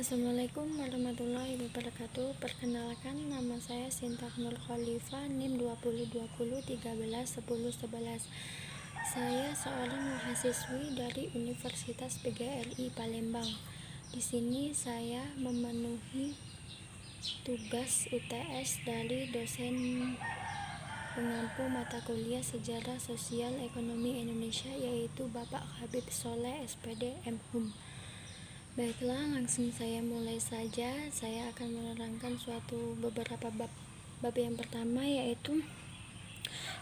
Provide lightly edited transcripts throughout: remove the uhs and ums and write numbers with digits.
Assalamualaikum warahmatullahi wabarakatuh. Perkenalkan, nama saya Sinta Nur Khalifah, NIM 2020131111. Saya seorang mahasiswi dari Universitas PGRI Palembang. Di sini saya memenuhi tugas UTS dari dosen pengampu mata kuliah Sejarah Sosial Ekonomi Indonesia, yaitu Bapak Habib Soleh SPD MHum. Baiklah, langsung saya mulai saja. Saya akan menerangkan beberapa bab. Bab yang pertama yaitu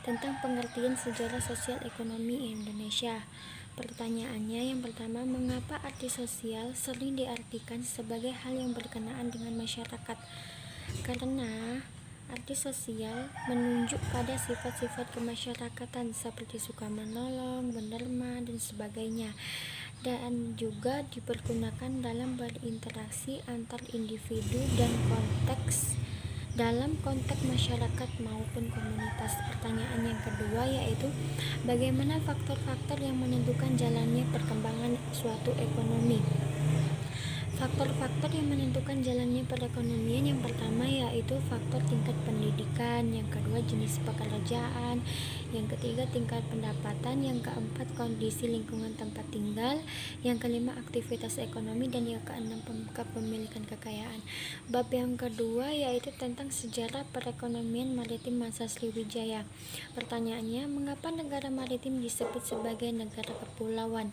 tentang pengertian sejarah sosial ekonomi Indonesia. Pertanyaannya yang pertama, mengapa arti sosial sering diartikan sebagai hal yang berkenaan dengan masyarakat? Karena arti sosial menunjuk pada sifat-sifat kemasyarakatan seperti suka menolong, menderma, dan sebagainya, dan juga dipergunakan dalam berinteraksi antar individu dan dalam konteks masyarakat maupun komunitas. Pertanyaan yang kedua yaitu bagaimana faktor-faktor yang menentukan jalannya perkembangan suatu ekonomi? Faktor-faktor yang menentukan jalannya perekonomian yang pertama yaitu faktor tingkat pendidikan, yang kedua jenis pekerjaan, yang ketiga tingkat pendapatan, yang keempat kondisi lingkungan tempat tinggal, yang kelima aktivitas ekonomi, dan yang keenam kepemilikan kekayaan. Bab yang kedua yaitu tentang sejarah perekonomian maritim masa Sriwijaya. Pertanyaannya, mengapa negara maritim disebut sebagai negara kepulauan?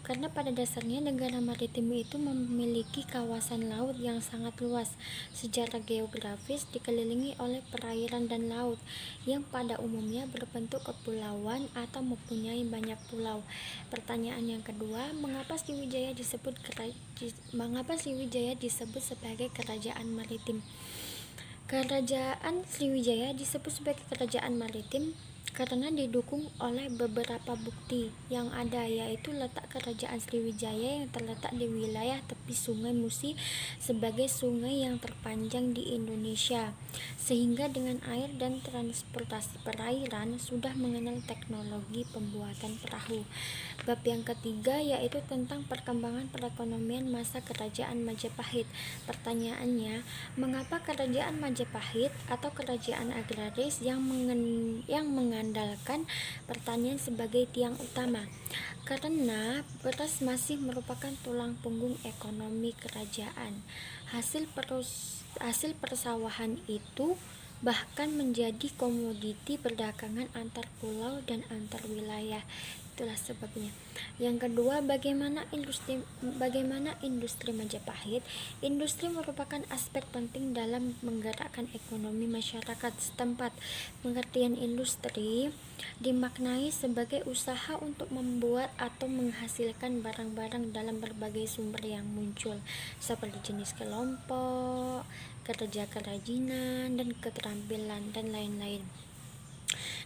Karena pada dasarnya negara maritim itu memiliki kawasan laut yang sangat luas. Secara geografis dikelilingi oleh perairan dan laut yang pada umumnya berbentuk kepulauan atau mempunyai banyak pulau. Pertanyaan yang kedua, mengapa Sriwijaya disebut sebagai kerajaan maritim? Kerajaan Sriwijaya disebut sebagai kerajaan maritim karena didukung oleh beberapa bukti yang ada, yaitu letak kerajaan Sriwijaya yang terletak di wilayah tepi Sungai Musi sebagai sungai yang terpanjang di Indonesia, sehingga dengan air dan transportasi perairan sudah mengenal teknologi pembuatan perahu. Bab yang ketiga yaitu tentang perkembangan perekonomian masa kerajaan Majapahit. Pertanyaannya, mengapa kerajaan Majapahit atau kerajaan agraris yang mengandalkan pertanian sebagai tiang utama? Karena beras masih merupakan tulang punggung ekonomi kerajaan. Hasil persawahan itu bahkan menjadi komoditi perdagangan antar pulau dan antar wilayah. Itulah sebabnya. Yang kedua, bagaimana industri Majapahit? Industri merupakan aspek penting dalam menggerakkan ekonomi masyarakat setempat. Pengertian industri dimaknai sebagai usaha untuk membuat atau menghasilkan barang-barang dalam berbagai sumber yang muncul, seperti jenis kelompok, kerja kerajinan, dan keterampilan, dan lain-lain.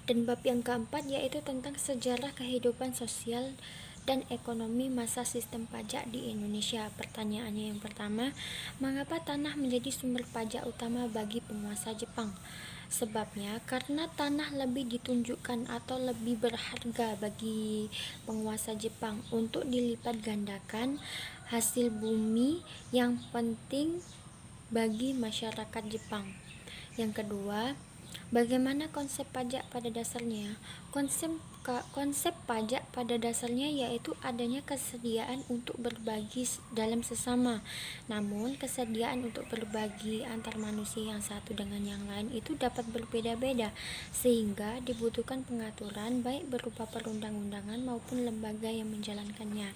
Dan bab yang keempat yaitu tentang sejarah kehidupan sosial dan ekonomi masa sistem pajak di Indonesia. Pertanyaannya yang pertama, mengapa tanah menjadi sumber pajak utama bagi penguasa Jepang? Sebabnya karena tanah lebih ditunjukkan atau lebih berharga bagi penguasa Jepang untuk dilipat gandakan hasil bumi yang penting bagi masyarakat Jepang. Yang kedua, bagaimana konsep pajak pada dasarnya? Konsep pajak pada dasarnya yaitu adanya kesediaan untuk berbagi dalam sesama. Namun, kesediaan untuk berbagi antar manusia yang satu dengan yang lain itu dapat berbeda-beda, sehingga dibutuhkan pengaturan baik berupa perundang-undangan maupun lembaga yang menjalankannya.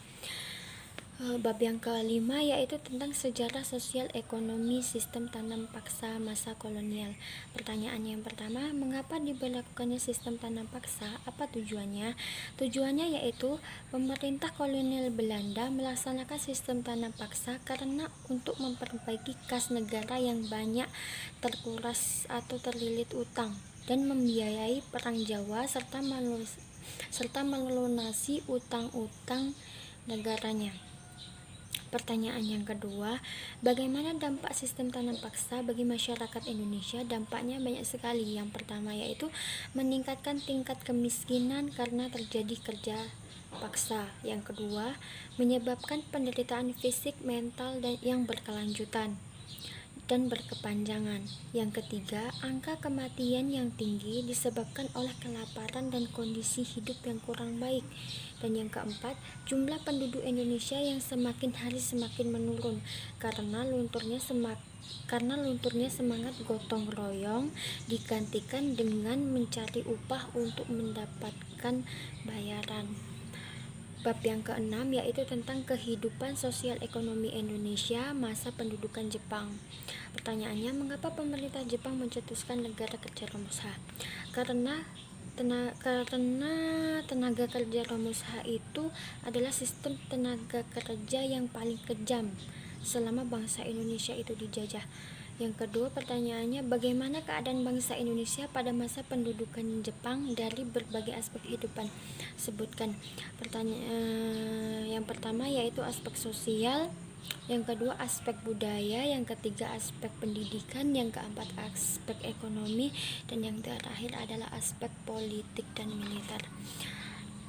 Bab yang kelima yaitu tentang sejarah sosial ekonomi sistem tanam paksa masa kolonial. Pertanyaan yang pertama, mengapa diberlakukannya sistem tanam paksa? Apa tujuannya? Tujuannya yaitu pemerintah kolonial Belanda melaksanakan sistem tanam paksa karena untuk memperbaiki kas negara yang banyak terkuras atau terlilit utang dan membiayai perang Jawa serta melunasi utang-utang negaranya. Pertanyaan yang kedua, bagaimana dampak sistem tanam paksa bagi masyarakat Indonesia? Dampaknya banyak sekali. Yang pertama yaitu meningkatkan tingkat kemiskinan karena terjadi kerja paksa. Yang kedua, menyebabkan penderitaan fisik, mental, dan yang berkelanjutan dan berkepanjangan. Yang ketiga, angka kematian yang tinggi disebabkan oleh kelaparan dan kondisi hidup yang kurang baik. Dan yang keempat, jumlah penduduk Indonesia yang semakin hari semakin menurun karena lunturnya semangat gotong royong digantikan dengan mencari upah untuk mendapatkan bayaran. Bab yang keenam yaitu tentang kehidupan sosial ekonomi Indonesia masa pendudukan Jepang. Pertanyaannya, mengapa pemerintah Jepang mencetuskan negara kerja Romusha? Karena tenaga kerja Romusha itu adalah sistem tenaga kerja yang paling kejam selama bangsa Indonesia itu dijajah. Yang kedua, pertanyaannya, bagaimana keadaan bangsa Indonesia pada masa pendudukan Jepang dari berbagai aspek kehidupan? Sebutkan. Yang pertama yaitu aspek sosial, yang kedua aspek budaya, yang ketiga aspek pendidikan, yang keempat aspek ekonomi, dan yang terakhir adalah aspek politik dan militer.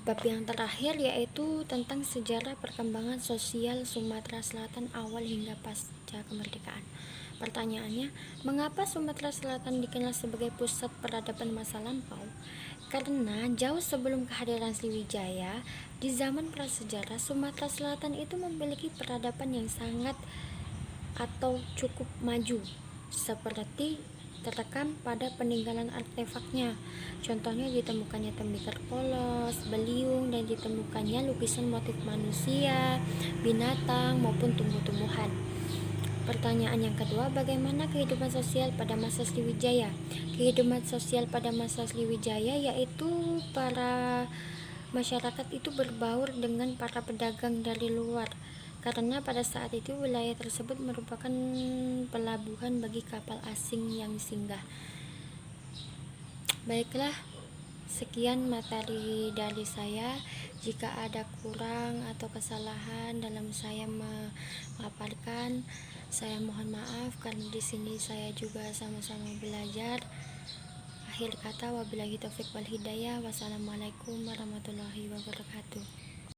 Bab yang terakhir yaitu tentang sejarah perkembangan sosial Sumatera Selatan awal hingga pasca kemerdekaan. Pertanyaannya, mengapa Sumatera Selatan dikenal sebagai pusat peradaban masa lampau? Karena jauh sebelum kehadiran Sriwijaya, di zaman prasejarah Sumatera Selatan itu memiliki peradaban yang sangat atau cukup maju, seperti terekam pada peninggalan artefaknya. Contohnya ditemukannya tembikar polos, beliung, dan ditemukannya lukisan motif manusia, binatang, maupun tumbuh-tumbuhan. Pertanyaan yang kedua, bagaimana kehidupan sosial pada masa Sriwijaya? Kehidupan sosial pada masa Sriwijaya yaitu para masyarakat itu berbaur dengan para pedagang dari luar, karena pada saat itu wilayah tersebut merupakan pelabuhan bagi kapal asing yang singgah. Baiklah, sekian materi dari saya. Jika ada kurang atau kesalahan dalam saya memaparkan, saya mohon maaf karena di sini saya juga sama-sama belajar. Akhir kata, wabillahi taufiq wal hidayah. Wassalamualaikum warahmatullahi wabarakatuh.